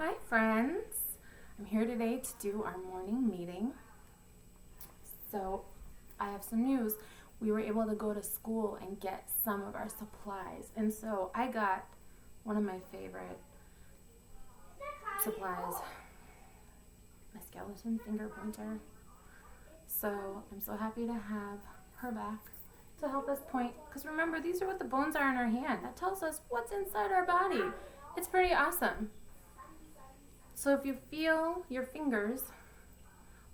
Hi friends, I'm here today to do our morning meeting. So I have some news. We were able to go to school and get some of our supplies, and so I got one of my favorite supplies, my skeleton finger pointer. So I'm so happy to have her back to help us point, because remember, these are what the bones are in our hand. That tells us what's inside our body. It's pretty awesome. So if you feel your fingers,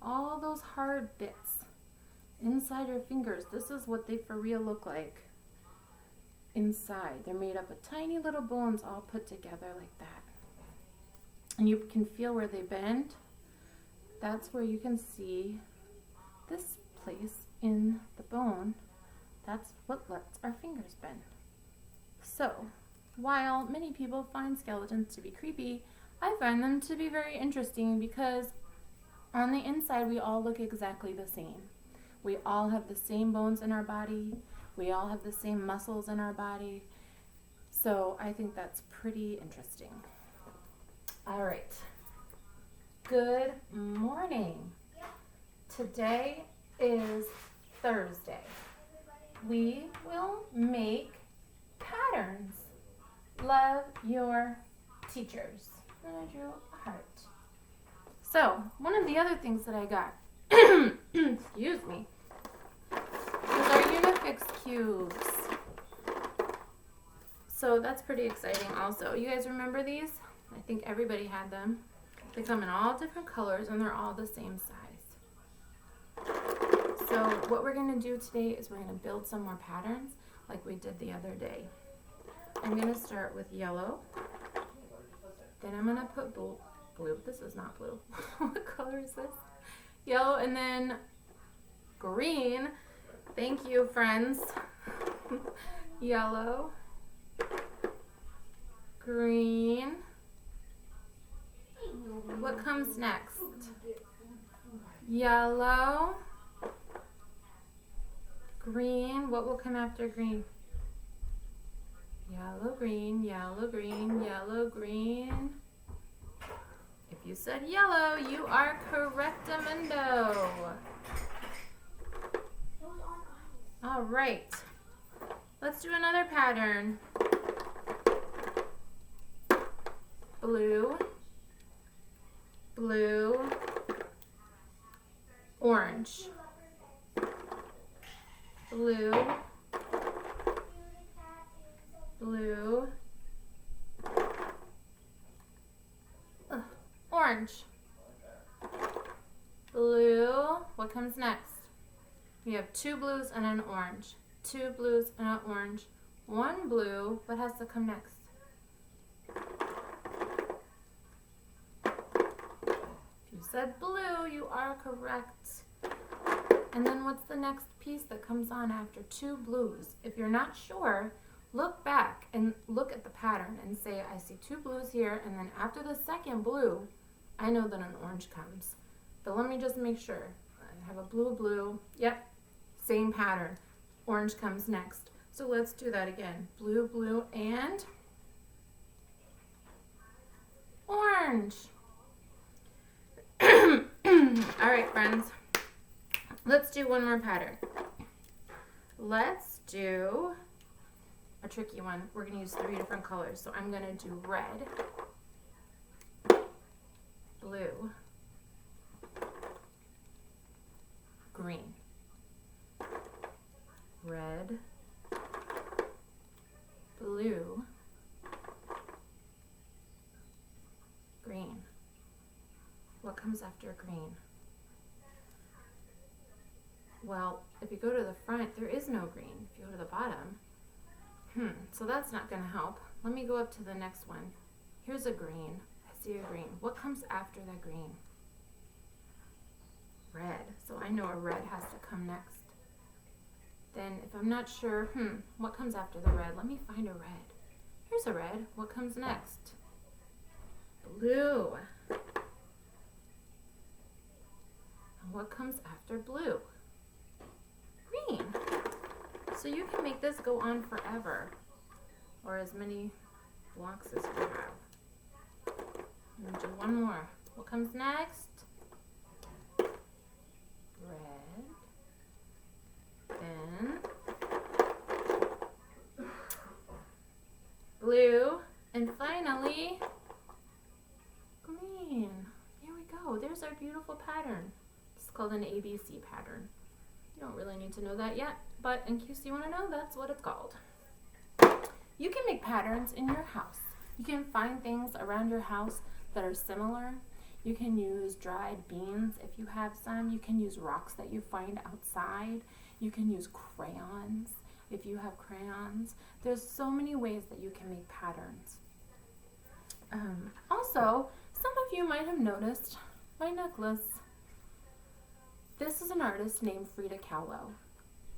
all those hard bits inside your fingers, this is what they for real look like inside. They're made up of tiny little bones all put together like that. And you can feel where they bend. That's where you can see this place in the bone. That's what lets our fingers bend. So, while many people find skeletons to be creepy, I find them to be very interesting because on the inside we all look exactly the same. We all have the same bones in our body. We all have the same muscles in our body. So I think that's pretty interesting. All right. Good morning. Today is Thursday. We will make patterns. Love your teachers. And I drew a heart. So, one of the other things that I got, excuse me, was our Unifix cubes. So that's pretty exciting also. You guys remember these? I think everybody had them. They come in all different colors and they're all the same size. So what we're going to do today is we're going to build some more patterns like we did the other day. I'm going to start with yellow. Then I'm going to put blue. This is not blue. What color is this? Yellow, and then green. Thank you, friends. Yellow. Green. What comes next? Yellow. Green. What will come after green? Yellow, green, yellow, green, yellow, green. If you said yellow, you are correctamundo. All right. Let's do another pattern. Blue, blue, orange, blue, blue, orange, blue. What comes next? We have two blues and an orange. Two blues and an orange. One blue. What has to come next? If you said blue, you are correct. And then what's the next piece that comes on after two blues? If you're not sure, look back and look at the pattern and say, I see two blues here, and then after the second blue, I know that an orange comes. But let me just make sure. I have a blue, blue. Yep, same pattern. Orange comes next. So let's do that again. Blue, blue, and orange. All right, friends. Let's do one more pattern. Let's do a tricky one. We're going to use 3 different colors. So I'm going to do red, blue, green. Red, blue, green. What comes after green? Well, if you go to the front, there is no green. If you go to the bottom, so that's not going to help. Let me go up to the next one. Here's a green. I see a green. What comes after the green? Red. So I know a red has to come next. Then if I'm not sure, what comes after the red? Let me find a red. Here's a red. What comes next? Blue. And what comes after blue? Green. So you can make this go on forever, or as many blocks as you have. I'm gonna do one more. What comes next? Red. Then blue. And finally, green. Here we go. There's our beautiful pattern. It's called an ABC pattern. You don't really need to know that yet, but in case you want to know, that's what it's called. You can make patterns in your house. You can find things around your house that are similar. You can use dried beans if you have some. You can use rocks that you find outside. You can use crayons if you have crayons. There's so many ways that you can make patterns. Also, some of you might have noticed my necklace. This is an artist named Frida Kahlo.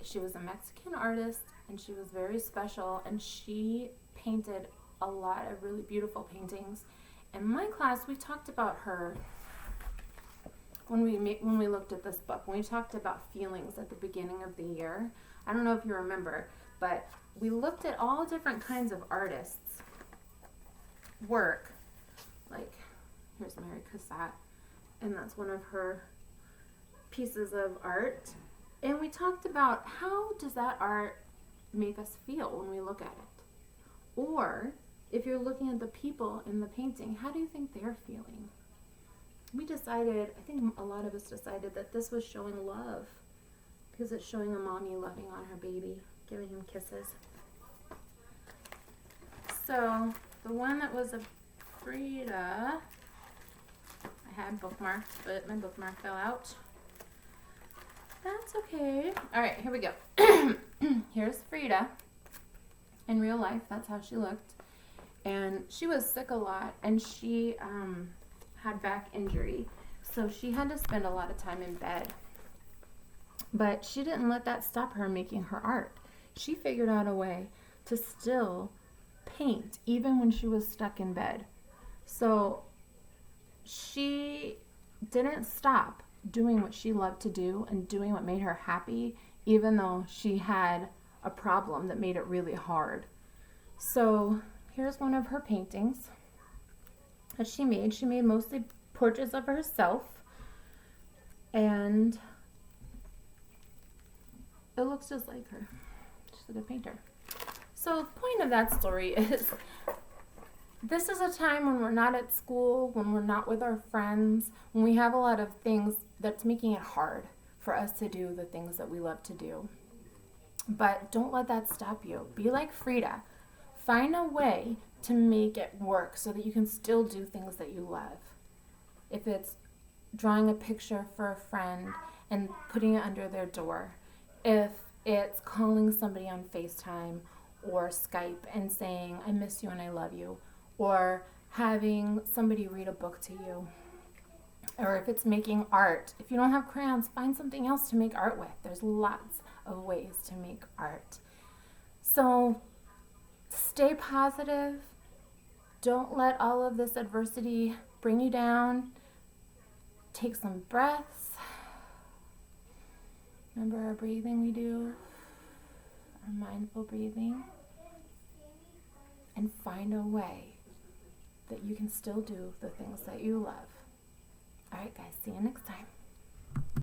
She was a Mexican artist, and she was very special, and she painted a lot of really beautiful paintings. In my class, we talked about her when we looked at this book, when we talked about feelings at the beginning of the year. I don't know if you remember, but we looked at all different kinds of artists' work. Like, here's Mary Cassatt, and that's one of her pieces of art. And we talked about how does that art make us feel when we look at it? Or if you're looking at the people in the painting, how do you think they're feeling? We decided, I think a lot of us decided that this was showing love because it's showing a mommy loving on her baby, giving him kisses. So the one that was a Frida, I had bookmarked, but my bookmark fell out. That's okay. All right, here we go. Here's Frida. In real life, that's how she looked. And she was sick a lot, and she had back injury. So she had to spend a lot of time in bed. But she didn't let that stop her making her art. She figured out a way to still paint, even when she was stuck in bed. So she didn't stop doing what she loved to do and doing what made her happy, even though she had a problem that made it really hard. So here's one of her paintings that she made. She made mostly portraits of herself, and it looks just like her. She's a good painter. So the point of that story is this is a time when we're not at school, when we're not with our friends, when we have a lot of things that's making it hard for us to do the things that we love to do. But don't let that stop you. Be like Frida. Find a way to make it work so that you can still do things that you love. If it's drawing a picture for a friend and putting it under their door. If it's calling somebody on FaceTime or Skype and saying, I miss you and I love you. Or having somebody read a book to you. Or if it's making art. If you don't have crayons, find something else to make art with. There's lots of ways to make art. So stay positive. Don't let all of this adversity bring you down. Take some breaths. Remember our breathing we do, our mindful breathing. And find a way that you can still do the things that you love. All right, guys, see you next time.